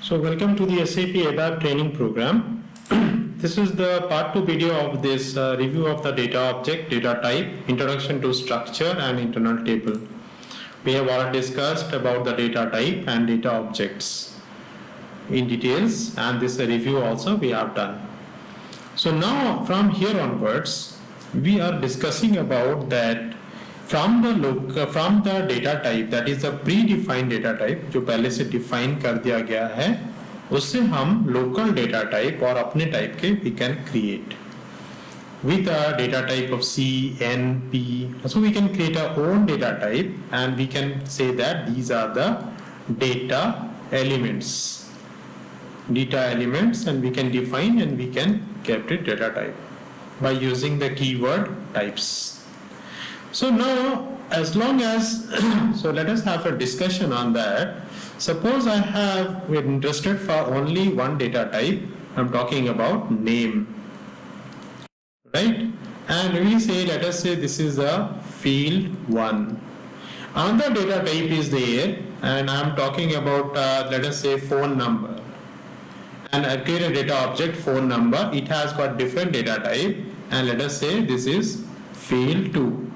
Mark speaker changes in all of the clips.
Speaker 1: So welcome to the SAP ABAP training program. This is the part 2 video of this review of the data object, data type, introduction to structure and internal table. We have already discussed about the data type and data objects in details, and this review also we have done. So now from here onwards, we are discussing about that from the data type, that is the predefined data type जो पहले से define कर दिया गया है, उससे हम local data type और अपने type के we can create with a data type of C, N, P. So we can create our own data type and we can say that these are the data elements, and we can define and we can keep it data type by using the keyword types. So now, as long as, so let us have a discussion on that. Suppose we're interested for only one data type. I'm talking about name, right? And we say, let us say this is a field 1. Another data type is there, and I'm talking about, let us say phone number. And I create a data object phone number. It has got different data type, and let us say this is field 2.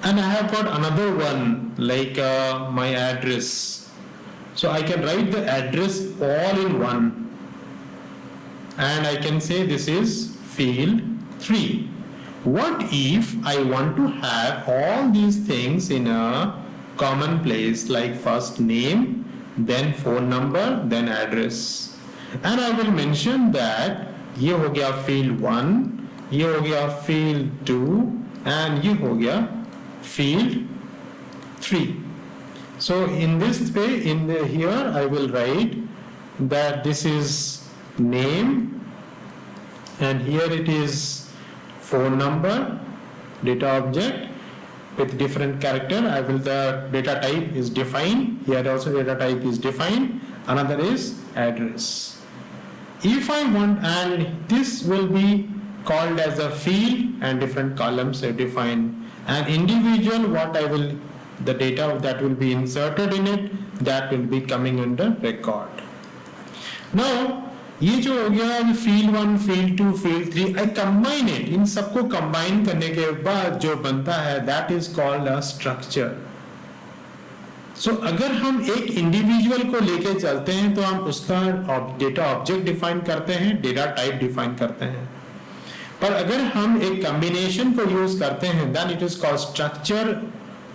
Speaker 1: And I have got another one like my address. So I can write the address all in one. And I can say this is field 3. What if I want to have all these things in a common place, like first name, then phone number, then address. And I will mention that ये हो गया field 1, ये हो गया field 2, and ये हो गया field 3. So in this way, here I will write that this is name, and here it is phone number, data object with different character. The data type is defined. Here also data type is defined. Another is address. If I want, and this will be called as a field, and different columns are defined. And individual, the data that will be inserted in it, that will be coming under record. Now, ये जो हो गया field 1, field 2, field 3, I combine it. इन सबको combine करने के बाद जो बनता है, that is called a structure. So अगर हम एक individual को लेके चलते हैं, तो हम उसका data object define करते हैं, data type define करते हैं. पर अगर हम एक combination को use करते हैं, then it is called structure.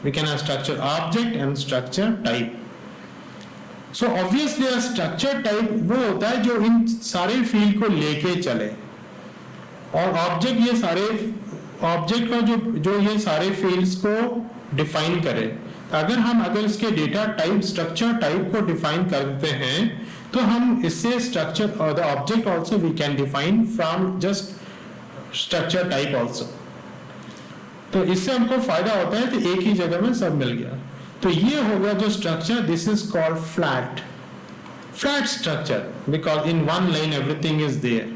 Speaker 1: We can have structure object and structure type. So obviously a structure type वो होता है जो इन सारे field को लेके चले, और object ये सारे object का जो ये सारे fields को define करे. अगर इसके data type structure type को define करते हैं, तो हम इससे structure or the object also we can define from just structure type also. तो इससे हमको फायदा होता है कि एक ही जगह में सब मिल गया. तो ये होगा जो structure, this is called flat structure, because in one line everything is there.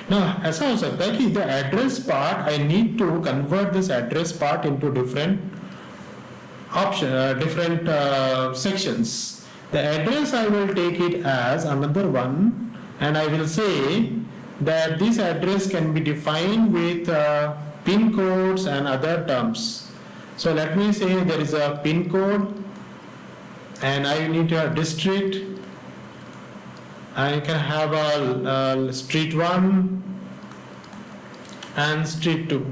Speaker 1: Now ऐसा हो सकता है कि the address part, I need to convert this address part into different sections. The address I will take it as another one, and I will say that this address can be defined with pin codes and other terms. So let me say there is a pin code, and I need a district. I can have a street 1 and street 2.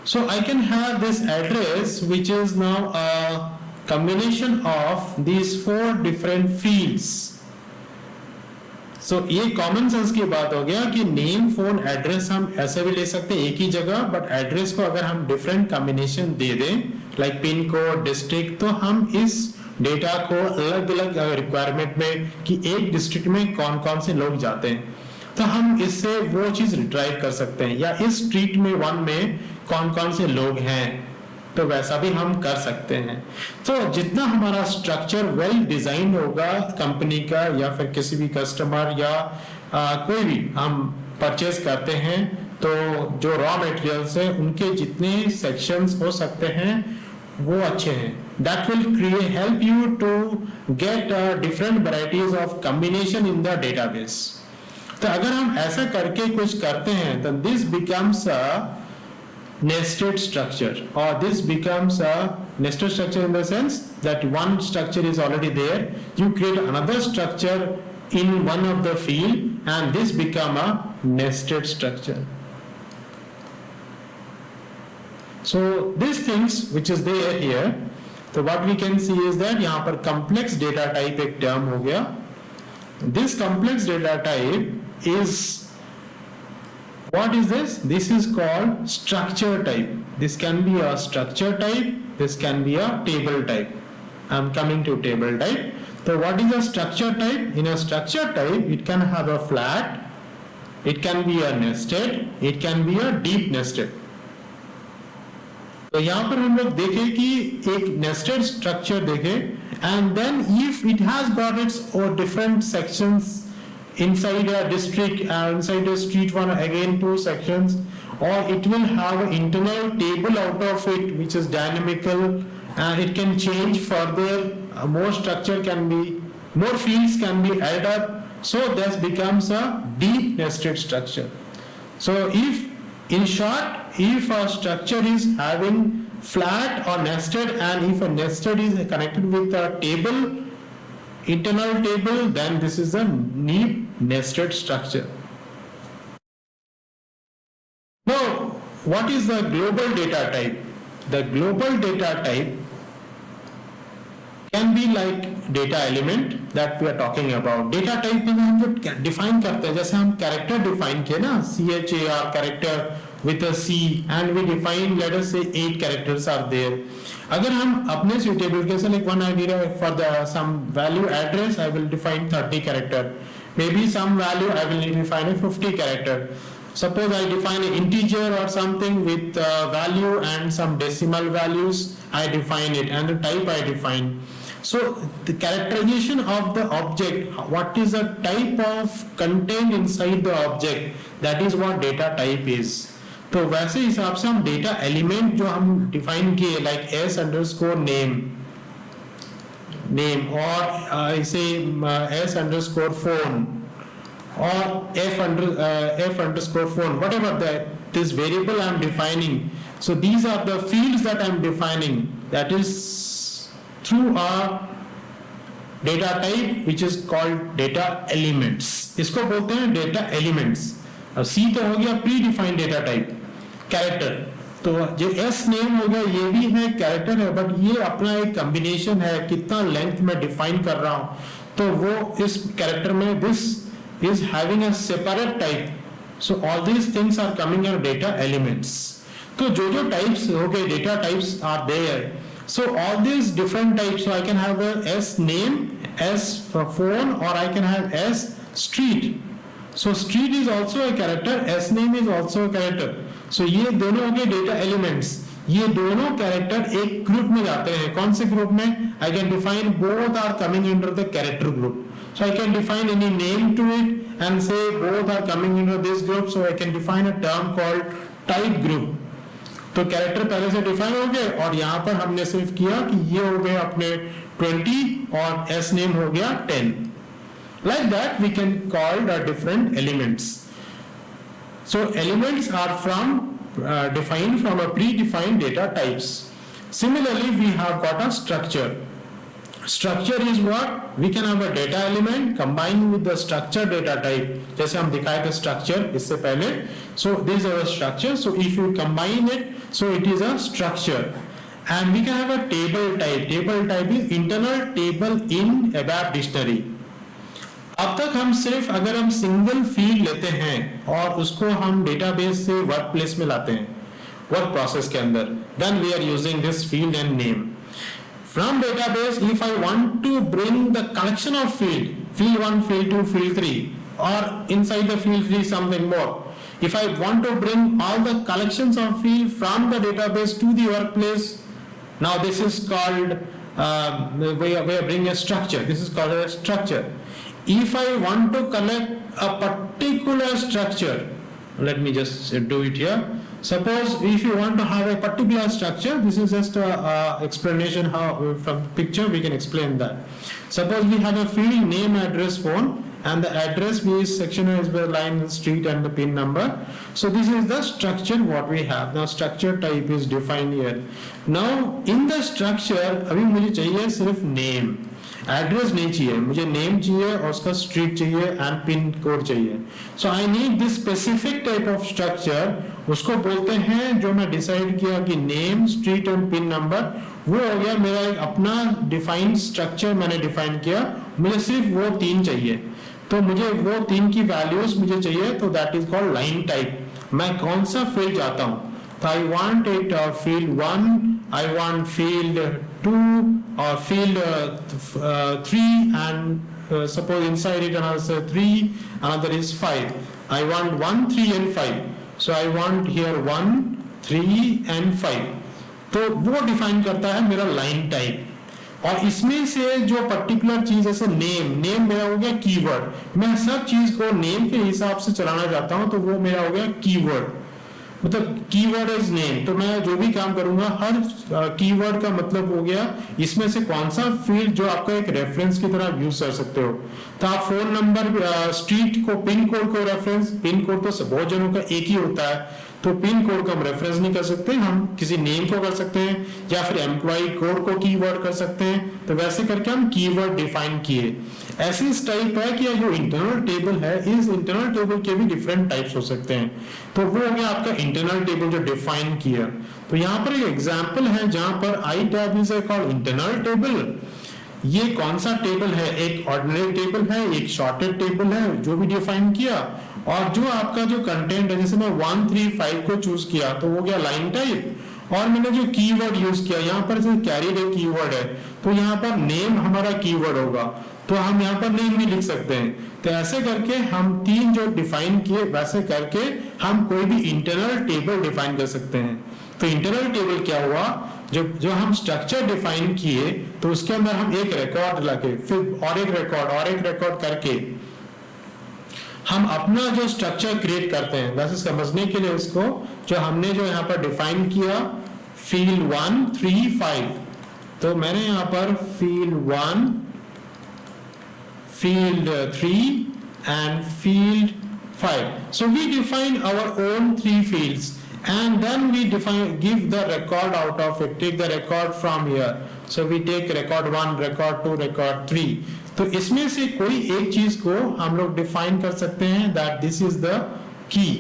Speaker 1: So I can have this address, which is now a combination of these 4 different fields. So ये common sense की बात हो गया कि name, phone, address हम ऐसे भी ले सकते हैं एक ही जगह, बट एड्रेस को अगर हम डिफरेंट कॉम्बिनेशन दे दें, लाइक पिन कोड, डिस्ट्रिक्ट, तो हम इस डेटा को अलग अलग रिक्वायरमेंट में कि एक डिस्ट्रिक्ट में कौन कौन से लोग जाते हैं, तो हम इससे वो चीज रिट्राइव कर सकते हैं, या इस स्ट्रीट में 1 में कौन कौन से लोग हैं, तो वैसा भी हम कर सकते हैं. तो जितना हमारा स्ट्रक्चर वेल डिजाइन होगा कंपनी का, या फिर किसी भी कस्टमर या कोई भी हम परचेज करते हैं, तो जो रॉ मटेरियल्स है उनके जितने सेक्शंस हो सकते हैं वो अच्छे हैं. that will help you to get different varieties of combination in the database. तो अगर हम ऐसा करके कुछ करते हैं तो this becomes a nested structure, or this becomes a nested structure in the sense that one structure is already there, you create another structure in one of the field and this become a nested structure. So these things which is there here, so what we can see is that यहाँ पर complex data type एक term हो गया. This complex data type is, what is this? This is called structure type. This can be a structure type, this can be a table type. I'm coming to table type. So what is a structure type? In a structure type, it can have a flat, it can be a nested, it can be a deep nested. तो यहाँ पर हम लोग देखें कि एक nested structure देखें, and then if it has got its different sections inside a district, inside a street one again 2 sections, or it will have an internal table out of it which is dynamical and it can change further, more structure can be, more fields can be added up, so this becomes a deep nested structure. So if, in short, if a structure is having flat or nested, and if a nested is connected with a table, internal table, then this is a deep nested structure. Now, what is the global data type? The global data type can be like data element that we are talking about. Data type में हम जो define करते हैं, जैसे हम character define किए ना, CHAR character with a C, and we define, let us say 8 characters are there. अगर हम अपने suitable के like one idea for the some value address, I will define 30 character. Maybe some value I will define a 50 character. Suppose I define an integer or something with value and some decimal values, I define it, and the type I define. So the characterization of the object, what is the type of content inside the object, that is what data type is. तो वैसे हिसाब से हम data element जो हम define किए like s underscore name और इसे s underscore phone or f underscore phone, whatever this variable I am defining. So these are the fields that I am defining, that is through a data type which is called data elements. इसको बोलते हैं data elements. अब C तो हो गया predefined data type, character. तो जो S name हो गया ये भी है character है, बट ये अपना एक combination है, कितना length में define कर रहा हूँ, तो वो इस character में this is having a separate type. So all these things are coming as data elements. So जो types okay, data types are there. So all these different types, so I can have a S name, S for phone, or I can have S street. So street is also a character, S name is also a character. So ये दोनों हो गए data elements. ये दोनों character एक group में जाते हैं. कौन से group में? I can define both are coming under the character group. So I can define any name to it and say both are coming into this group. So I can define a term called type group. तो character पहले से define हो गए और यहाँ पर हमने सिर्फ किया कि ये हो गए अपने 20 और S name हो गया 10. Like that we can call the different elements. So elements are from defined from a predefined data types. Similarly, we have got a structure. Structure is what? We can have a data element combined with the structure data type. जैसे हम दिखाए थे structure इससे पहले. So this is our structure. So if you combine it, so it is a structure. And we can have a table type. Table type is internal table in ABAP dictionary. अब तक हम सिर्फ अगर हम single field लेते हैं और उसको हम डेटाबेस से वर्क प्लेस में लाते हैं, वर्क प्रोसेस के अंदर, then we are using this field and name. From database, if I want to bring the collection of field 1, field 2, field 3, or inside the field 3 something more, if I want to bring all the collections of field from the database to the workplace, now this is called, we are bringing a structure, this is called a structure. If I want to collect a particular structure, let me just do it here. Suppose if you want to have a particular structure, this is just a explanation how from picture we can explain that. Suppose we have a field name, address, phone, and the address is section is the line, street, and the pin number. So this is the structure what we have. Now structure type is defined here. Now in the structure अभी मुझे चाहिए सिर्फ name, address नहीं चाहिए, मुझे name चाहिए और उसका स्ट्रीट चाहिए एंड पिन कोड चाहिए. So I need this specific type of structure. उसको बोलते हैं, जो मैं डिसाइड किया कि name, street and pin number, वो हो गया मेरा एक अपना डिफाइंड स्ट्रक्चर. मैंने डिफाइन किया, मुझे सिर्फ वो तीन चाहिए, तो मुझे वो तीन की वैल्यूज मुझे चाहिए, तो that is called line type. मैं कौन सा फील्ड चाहता हूँ, तो I want it field 1, I want field 2 or field 3, and suppose inside it another 3, another is 5. I want 1, 3 and 5. So I want here 1, 3 and 5. तो वो डिफाइन करता है मेरा लाइन टाइप. और इसमें से जो पर्टिकुलर चीज जैसे नेम मेरा हो गया कीवर्ड. मैं सब चीज को नेम के हिसाब से चलाना चाहता हूं, तो वो मेरा हो गया कीवर्ड. मतलब कीवर्ड इज नेम. तो मैं जो भी काम करूंगा, हर कीवर्ड का मतलब हो गया इसमें से कौन सा फील्ड जो आपका एक रेफरेंस की तरह यूज कर सकते हो. तो आप फोन नंबर, स्ट्रीट को, पिन कोड को रेफरेंस, पिन कोड तो बहुत जनों का एक ही होता है, तो पिन कोड को हम रेफरेंस नहीं कर सकते, हम किसी नेम को कर सकते हैं, या फिर एम्प्लॉय कोड को कीवर्ड कर सकते हैं. तो वैसे करके हम कीवर्ड डिफाइन किए. ऐसी इस टाइप है कि जो इंटरनल टेबल है, इस इंटरनल टेबल के भी डिफरेंट टाइप्स हो सकते हैं. तो वो हो गया आपका इंटरनल टेबल जो डिफाइन किया. तो यहाँ पर एक एग्जाम्पल है जहां पर I tab is called internal table. ये कौन सा टेबल है, एक ऑर्डिनरी टेबल है, एक शॉर्टेड टेबल है, जो भी डिफाइन किया. और जो आपका जो कंटेंट है, जैसे मैं 1, 3, 5 को चूज किया, तो वो गया लाइन टाइप. और मैंने जो कीवर्ड यूज किया, यहाँ पर जो कैरीड एक कीवर्ड है, तो यहाँ पर नेम हमारा कीवर्ड होगा, तो हम यहाँ पर नेम भी लिख सकते हैं. तो ऐसे करके हम तीन जो डिफाइन किए, वैसे करके हम कोई भी इंटरनल टेबल डिफाइन कर सकते हैं. तो इंटरनल टेबल क्या हुआ, जो हम स्ट्रक्चर डिफाइन किए, तो उसके अंदर हम एक रिकॉर्ड लगे, फिर और एक रिकॉर्ड करके हम अपना जो स्ट्रक्चर क्रिएट करते हैं. वैसे समझने के लिए इसको, जो हमने जो यहाँ पर डिफाइन किया, फील्ड 1, 3, 5, तो मैंने यहाँ पर field 1, field 3 and field 5. So we define our own 3 fields, and then we give the record out of it, take the record from here. So we take record 1, record 2, record 3. तो इसमें से कोई एक चीज को हम लोग डिफाइन कर सकते हैं, that this is the key.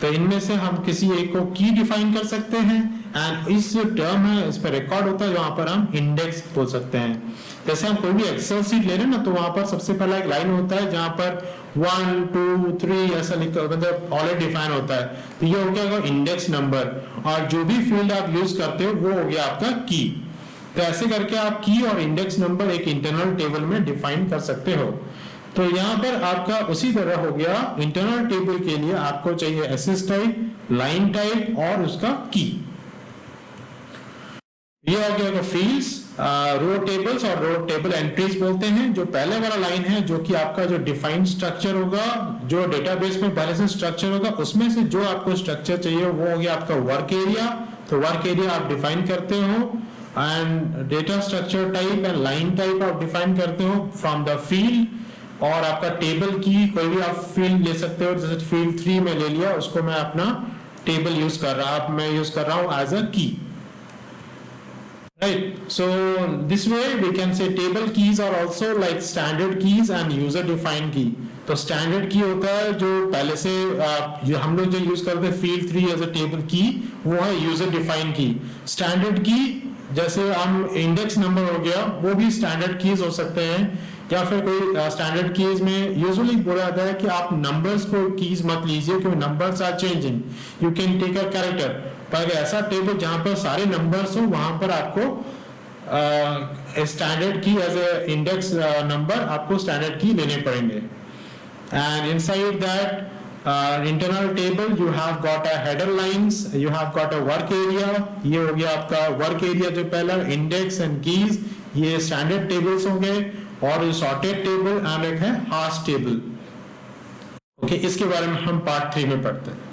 Speaker 1: तो इनमें से हम किसी एक को की डिफाइन कर सकते हैं, एंड इस जो टर्म है, इस पर रिकॉर्ड होता है, वहां पर हम इंडेक्स बोल सकते हैं. जैसे हम कोई भी एक्सेल सीट ले रहे हैं ना, तो वहां पर सबसे पहला एक लाइन होता है जहां पर 1, 2, 3 ऐसा लिखा, मतलब ऑलरेडी डिफाइन होता है. तो ये हो गया इंडेक्स नंबर, और जो भी फील्ड आप यूज करते हो वो हो गया आपका की. तो ऐसे करके आप की और इंडेक्स नंबर एक इंटरनल टेबल में डिफाइन कर सकते हो. तो यहाँ पर आपका उसी तरह हो गया, इंटरनल टेबल के लिए आपको चाहिए एसएस टाइप, लाइन टाइप और उसका की. ये हो गया फील्ड्स, रो टेबल्स और रो टेबल एंट्रीज बोलते हैं. जो पहले वाला लाइन है, जो कि आपका जो डिफाइंड स्ट्रक्चर होगा, जो डेटाबेस में पहले से स्ट्रक्चर होगा, उसमें से जो आपको स्ट्रक्चर चाहिए वो हो गया आपका वर्क एरिया. तो वर्क एरिया आप डिफाइन करते हो, and data structure type and line type आप डिफाइन करते हो फ्रॉम द फील्ड. और आपका टेबल की कोई भी आप फील्ड ले सकते हो, जैसे फील्ड 3 में ले लिया, उसको मैं अपना टेबल यूज कर रहा हूं एज अ की. Right, so this way we can say table keys are also like standard keys and user defined key. तो standard key होता है जो पहले से जो हम लोग जो यूज करते हैं field 3 as a table key, वो है user defined key. Standard key जैसे हम index number हो गया, वो भी standard keys हो सकते हैं, या फिर कोई स्टैंडर्ड कीज में यूजुअली बोला जाता है कि आप नंबर्स को कीज मत लीजिए, क्योंकि numbers are changing, you can take a character. पर ऐसा टेबल जहां पर सारे नंबर्स हो, वहां पर आपको स्टैंडर्ड की एज ए इंडेक्स नंबर आपको स्टैंडर्ड की लेने पड़ेंगे. And inside that internal table you have got a header lines, you have got a work area. ये हो गया आपका वर्क एरिया, जो पहला इंडेक्स एंड कीज, ये स्टैंडर्ड टेबल्स हो गए. और सॉर्टेड टेबल एंड एक है हाश टेबल. ओके, इसके बारे में हम पार्ट 3 में पढ़ते हैं.